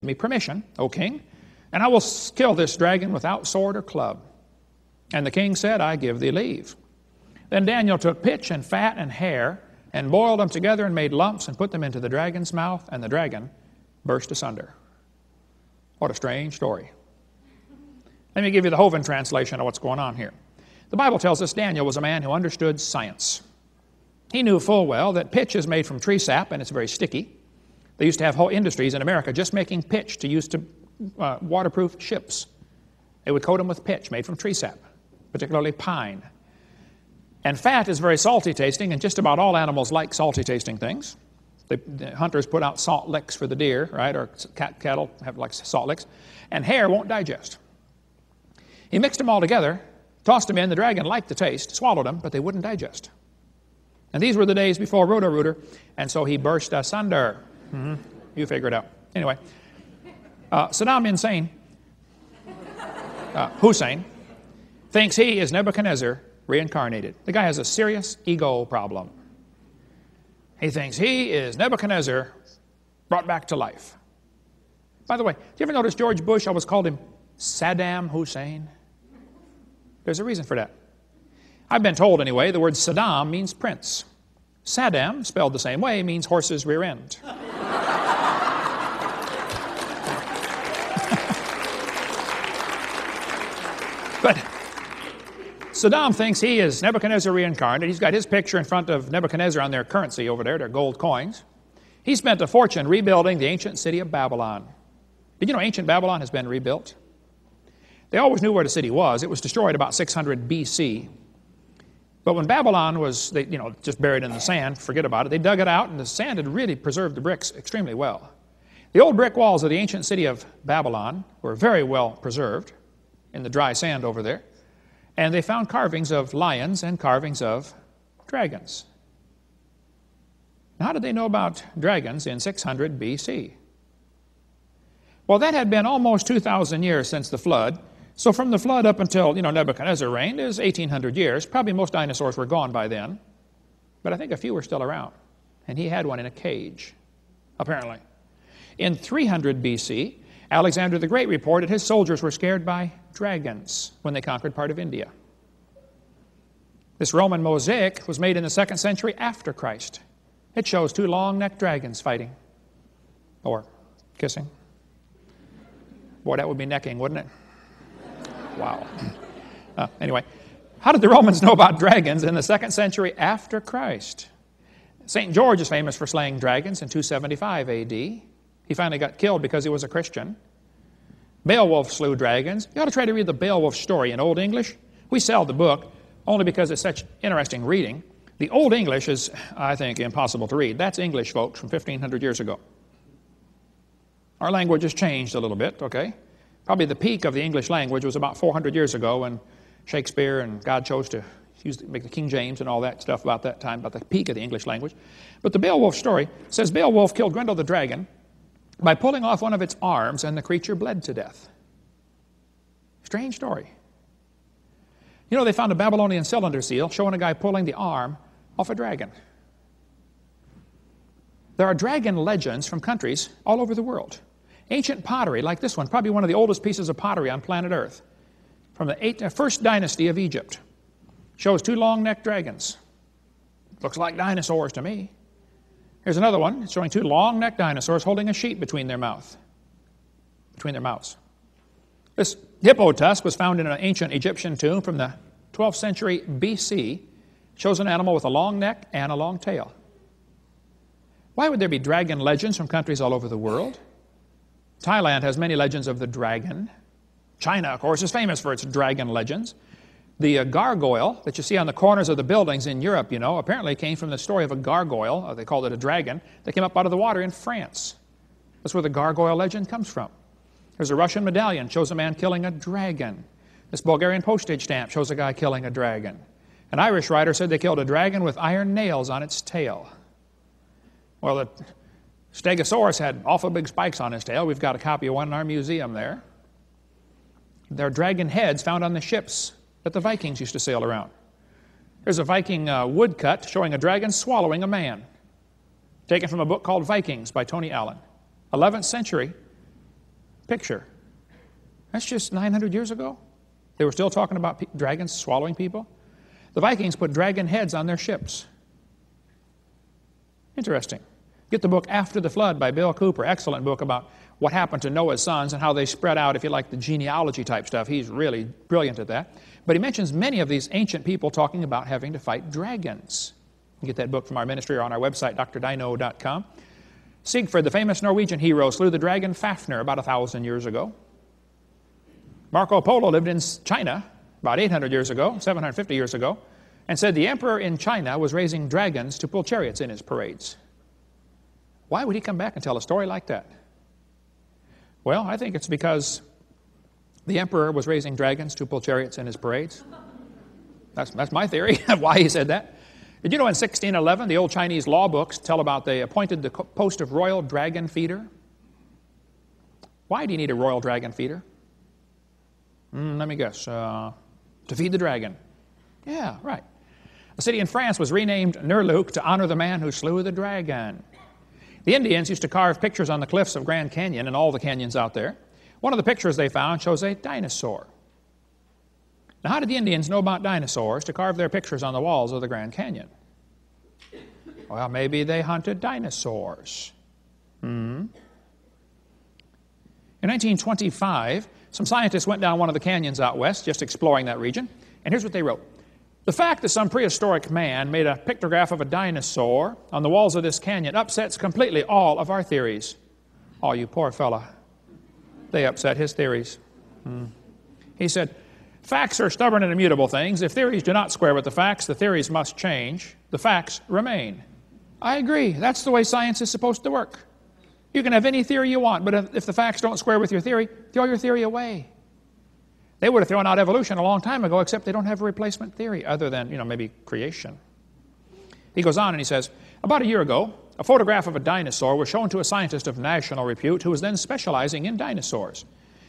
me permission, O king, and I will kill this dragon without sword or club. And the king said, I give thee leave. Then Daniel took pitch and fat and hair and boiled them together and made lumps and put them into the dragon's mouth, and the dragon burst asunder. What a strange story. Let me give you the Hovind translation of what's going on here. The Bible tells us Daniel was a man who understood science. He knew full well that pitch is made from tree sap and it's very sticky. They used to have whole industries in America just making pitch to use to waterproof ships. They would coat them with pitch made from tree sap, particularly pine. And fat is very salty tasting, and just about all animals like salty tasting things. The hunters put out salt licks for the deer, right? Or cattle have like salt licks. And hair won't digest. He mixed them all together, tossed them in. The dragon liked the taste, swallowed them, but they wouldn't digest. And these were the days before Roto-Rooter, and so he burst asunder. You figure it out. Anyway, Saddam Hussein thinks he is Nebuchadnezzar reincarnated. The guy has a serious ego problem. He thinks he is Nebuchadnezzar brought back to life. By the way, do you ever notice George Bush always called him Saddam Hussein? There's a reason for that. I've been told anyway, the word Saddam means prince. Saddam, spelled the same way, means horse's rear end. But Saddam thinks he is Nebuchadnezzar reincarnated. He's got his picture in front of Nebuchadnezzar on their currency over there, their gold coins. He spent a fortune rebuilding the ancient city of Babylon. Did you know ancient Babylon has been rebuilt? They always knew where the city was. It was destroyed about 600 BC. But when Babylon was just buried in the sand, forget about it, they dug it out, and the sand had really preserved the bricks extremely well. The old brick walls of the ancient city of Babylon were very well preserved in the dry sand over there. And they found carvings of lions and carvings of dragons. Now, how did they know about dragons in 600 BC? Well, that had been almost 2,000 years since the flood. So from the flood up until, Nebuchadnezzar reigned is 1,800 years. Probably most dinosaurs were gone by then. But I think a few were still around. And he had one in a cage, apparently. In 300 BC, Alexander the Great reported his soldiers were scared by dragons when they conquered part of India. This Roman mosaic was made in the 2nd century after Christ. It shows two long-necked dragons fighting or kissing. Boy, that would be necking, wouldn't it? Wow. Anyway, how did the Romans know about dragons in the 2nd century after Christ? St. George is famous for slaying dragons in 275 A.D. He finally got killed because he was a Christian. Beowulf slew dragons. You ought to try to read the Beowulf story in Old English. We sell the book only because it's such interesting reading. The Old English is, I think, impossible to read. That's English, folks, from 1,500 years ago. Our language has changed a little bit, okay? Probably the peak of the English language was about 400 years ago when Shakespeare and God chose to make the King James and all that stuff about that time, about the peak of the English language. But the Beowulf story says Beowulf killed Grendel the dragon by pulling off one of its arms, and the creature bled to death. Strange story. They found a Babylonian cylinder seal showing a guy pulling the arm off a dragon. There are dragon legends from countries all over the world. Ancient pottery, like this one, probably one of the oldest pieces of pottery on planet Earth, from the first dynasty of Egypt, shows two long-necked dragons. Looks like dinosaurs to me. Here's another one showing two long-necked dinosaurs holding a sheep between their mouths. This hippo tusk was found in an ancient Egyptian tomb from the 12th century BC. Shows an animal with a long neck and a long tail. Why would there be dragon legends from countries all over the world? Thailand has many legends of the dragon. China, of course, is famous for its dragon legends. The gargoyle that you see on the corners of the buildings in Europe, apparently came from the story of a gargoyle, they called it a dragon, that came up out of the water in France. That's where the gargoyle legend comes from. There's a Russian medallion, shows a man killing a dragon. This Bulgarian postage stamp shows a guy killing a dragon. An Irish writer said they killed a dragon with iron nails on its tail. Well, the Stegosaurus had awful big spikes on his tail. We've got a copy of one in our museum there. There are dragon heads found on the ships that the Vikings used to sail around. There's a Viking woodcut showing a dragon swallowing a man, taken from a book called Vikings by Tony Allen. 11th century, picture. That's just 900 years ago. They were still talking about dragons swallowing people. The Vikings put dragon heads on their ships. Interesting. Get the book After the Flood by Bill Cooper. Excellent book about what happened to Noah's sons and how they spread out, if you like, the genealogy type stuff. He's really brilliant at that. But he mentions many of these ancient people talking about having to fight dragons. You can get that book from our ministry or on our website, drdino.com. Siegfried, the famous Norwegian hero, slew the dragon Fafnir about 1,000 years ago. Marco Polo lived in China about 800 years ago, 750 years ago, and said the emperor in China was raising dragons to pull chariots in his parades. Why would he come back and tell a story like that? Well, I think it's because the emperor was raising dragons to pull chariots in his parades. That's my theory of why he said that. Did you know in 1611, the old Chinese law books tell about they appointed the post of royal dragon feeder? Why do you need a royal dragon feeder? Let me guess. To feed the dragon. Yeah, right. A city in France was renamed Nerluc to honor the man who slew the dragon. The Indians used to carve pictures on the cliffs of Grand Canyon and all the canyons out there. One of the pictures they found shows a dinosaur. Now, how did the Indians know about dinosaurs to carve their pictures on the walls of the Grand Canyon? Well, maybe they hunted dinosaurs. In 1925, some scientists went down one of the canyons out west, just exploring that region, and here's what they wrote. The fact that some prehistoric man made a pictograph of a dinosaur on the walls of this canyon upsets completely all of our theories. Oh, you poor fella. They upset his theories. He said, facts are stubborn and immutable things. If theories do not square with the facts, the theories must change. The facts remain. I agree. That's the way science is supposed to work. You can have any theory you want, but if the facts don't square with your theory, throw your theory away. They would have thrown out evolution a long time ago, except they don't have a replacement theory other than, maybe creation. He goes on and he says, about a year ago, a photograph of a dinosaur was shown to a scientist of national repute who was then specializing in dinosaurs.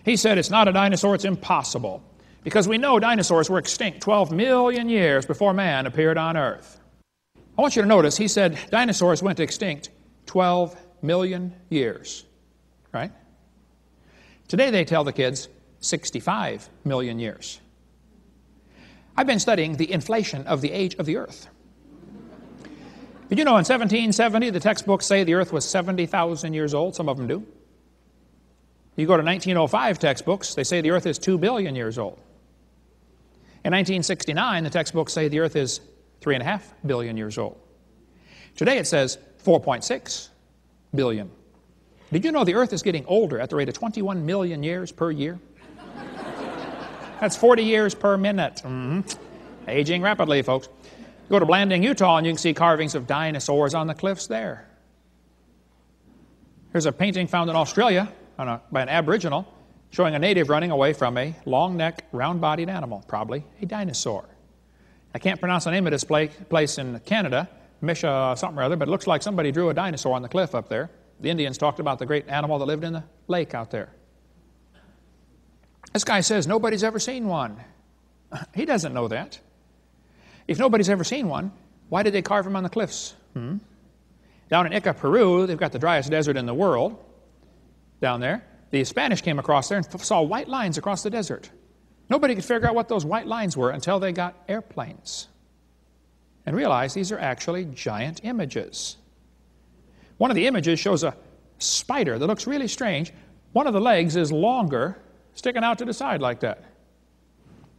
He said, it's not a dinosaur, it's impossible, because we know dinosaurs were extinct 12 million years before man appeared on Earth. I want you to notice, he said dinosaurs went extinct 12 million years, right? Today they tell the kids 65 million years. I've been studying the inflation of the age of the Earth. Did you know in 1770 the textbooks say the Earth was 70,000 years old? Some of them do. You go to 1905 textbooks, they say the Earth is 2 billion years old. In 1969, the textbooks say the Earth is 3.5 billion years old. Today it says 4.6 billion. Did you know the Earth is getting older at the rate of 21 million years per year? That's 40 years per minute. Aging rapidly, folks. Go to Blanding, Utah, and you can see carvings of dinosaurs on the cliffs there. Here's a painting found in Australia by an Aboriginal showing a native running away from a long-necked, round-bodied animal, probably a dinosaur. I can't pronounce the name of this place in Canada, Misha something or other, but it looks like somebody drew a dinosaur on the cliff up there. The Indians talked about the great animal that lived in the lake out there. This guy says nobody's ever seen one. He doesn't know that. If nobody's ever seen one, why did they carve him on the cliffs? Down in Ica, Peru, they've got the driest desert in the world down there. The Spanish came across there and saw white lines across the desert. Nobody could figure out what those white lines were until they got airplanes and realized these are actually giant images. One of the images shows a spider that looks really strange. One of the legs is longer, sticking out to the side like that.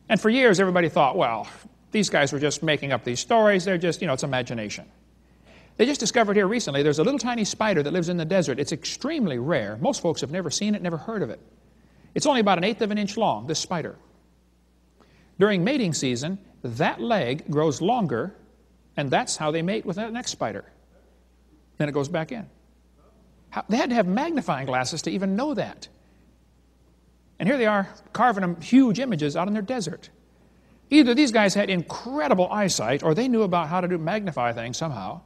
And for years, everybody thought, well, these guys were just making up these stories. They're just, it's imagination. They just discovered here recently there's a little tiny spider that lives in the desert. It's extremely rare. Most folks have never seen it, never heard of it. It's only about 1/8 of an inch long, this spider. During mating season, that leg grows longer, and that's how they mate with that next spider. Then it goes back in. They had to have magnifying glasses to even know that. And here they are carving them huge images out in their desert. Either these guys had incredible eyesight or they knew about how to magnify things somehow.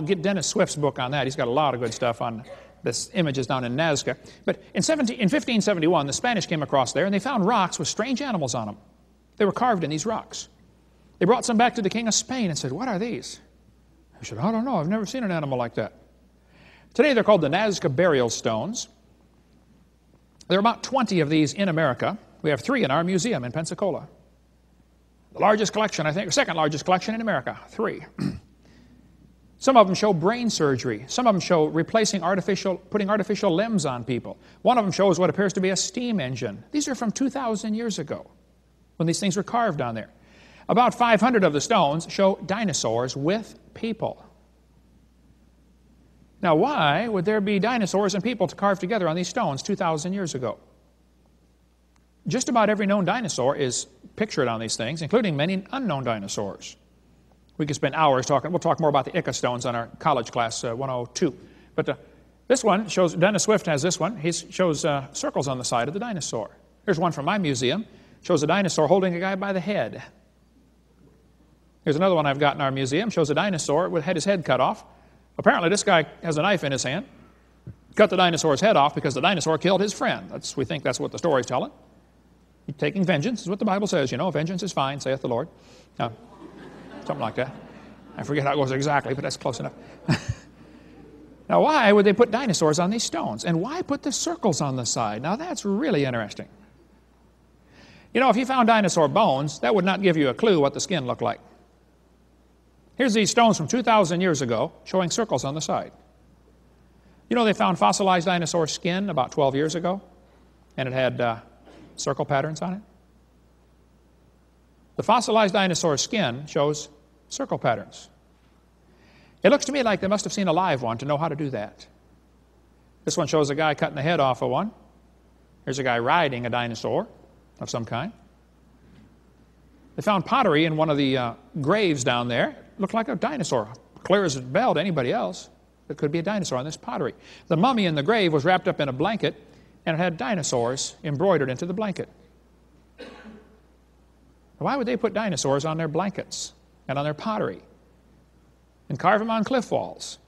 Get Dennis Swift's book on that. He's got a lot of good stuff on this images down in Nazca. But in 1571, the Spanish came across there and they found rocks with strange animals on them. They were carved in these rocks. They brought some back to the king of Spain and said, what are these? He said, I don't know. I've never seen an animal like that. Today they're called the Nazca burial stones. There are about 20 of these in America. We have 3 in our museum in Pensacola. The largest collection, I think, second largest collection in America, 3. Some of them show brain surgery. Some of them show putting artificial limbs on people. One of them shows what appears to be a steam engine. These are from 2,000 years ago, when these things were carved on there. About 500 of the stones show dinosaurs with people. Now, why would there be dinosaurs and people to carve together on these stones 2,000 years ago? Just about every known dinosaur is pictured on these things, including many unknown dinosaurs. We could spend hours talking. We'll talk more about the Ica stones on our college class 102. But this one shows, Dennis Swift has this one. He shows circles on the side of the dinosaur. Here's one from my museum. Shows a dinosaur holding a guy by the head. Here's another one I've got in our museum. Shows a dinosaur with had his head cut off. Apparently this guy has a knife in his hand. Cut the dinosaur's head off because the dinosaur killed his friend. We think that's what the story's telling. He's taking vengeance is what the Bible says. You know, vengeance is fine, saith the Lord. Something like that. I forget how it goes exactly, but that's close enough. Now, why would they put dinosaurs on these stones? And why put the circles on the side? Now, that's really interesting. You know, if you found dinosaur bones, that would not give you a clue what the skin looked like. Here's these stones from 2,000 years ago showing circles on the side. You know, they found fossilized dinosaur skin about 12 years ago, and it had circle patterns on it. The fossilized dinosaur skin shows circle patterns. It looks to me like they must have seen a live one to know how to do that. This one shows a guy cutting the head off of one. Here's a guy riding a dinosaur of some kind. They found pottery in one of the graves down there. It looked like a dinosaur, clear as a bell to anybody else. It could be a dinosaur on this pottery. The mummy in the grave was wrapped up in a blanket, and it had dinosaurs embroidered into the blanket. Why would they put dinosaurs on their blankets and on their pottery and carve them on cliff walls?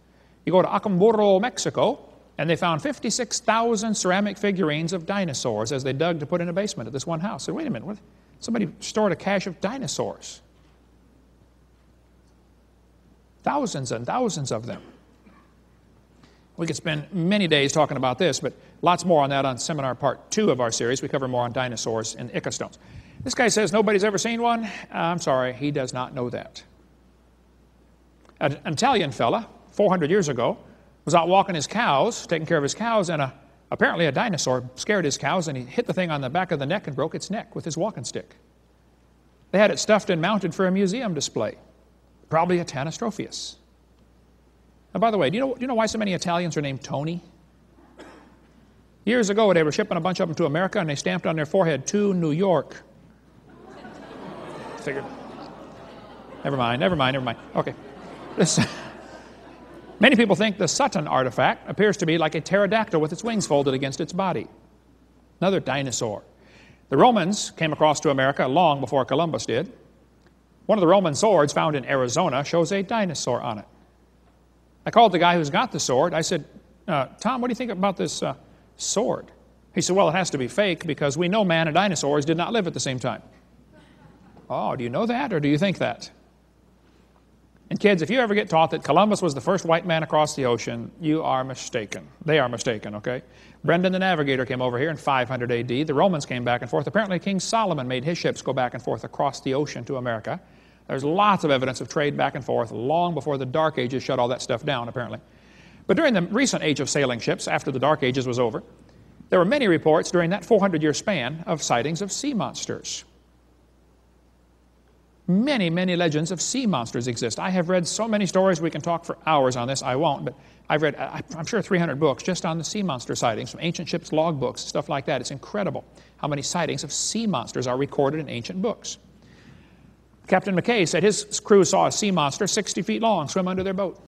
You go to Acapulco, Mexico, and they found 56,000 ceramic figurines of dinosaurs as they dug to put in a basement at this one house. I said, wait a minute, what? Somebody stored a cache of dinosaurs. Thousands and thousands of them. We could spend many days talking about this, but lots more on that on seminar part 2 of our series. We cover more on dinosaurs and Ica stones. This guy says nobody's ever seen one. I'm sorry, he does not know that. An Italian fella, 400 years ago, was out walking his cows, taking care of his cows, and apparently a dinosaur scared his cows, and he hit the thing on the back of the neck and broke its neck with his walking stick. They had it stuffed and mounted for a museum display. Probably a Tanistropheus. Now, by the way, do you know why so many Italians are named Tony? Years ago, they were shipping a bunch of them to America, and they stamped on their forehead, to New York. Figured. Never mind. Okay. Many people think the Sutton artifact appears to be like a pterodactyl with its wings folded against its body. Another dinosaur. The Romans came across to America long before Columbus did. One of the Roman swords found in Arizona shows a dinosaur on it. I called the guy who's got the sword. I said, Tom, what do you think about this sword? He said, well, it has to be fake because we know man and dinosaurs did not live at the same time. Oh, do you know that or do you think that? And kids, if you ever get taught that Columbus was the first white man across the ocean, you are mistaken. They are mistaken, okay? Brendan the Navigator came over here in 500 AD. The Romans came back and forth. Apparently King Solomon made his ships go back and forth across the ocean to America. There's lots of evidence of trade back and forth long before the Dark Ages shut all that stuff down, apparently. But during the recent age of sailing ships, after the Dark Ages was over, there were many reports during that 400-year span of sightings of sea monsters. Many, many legends of sea monsters exist. I have read so many stories. We can talk for hours on this. I won't, but I've read, I'm sure, 300 books just on the sea monster sightings from ancient ships' log books, stuff like that. It's incredible how many sightings of sea monsters are recorded in ancient books. Captain McKay said his crew saw a sea monster 60 feet long swim under their boat.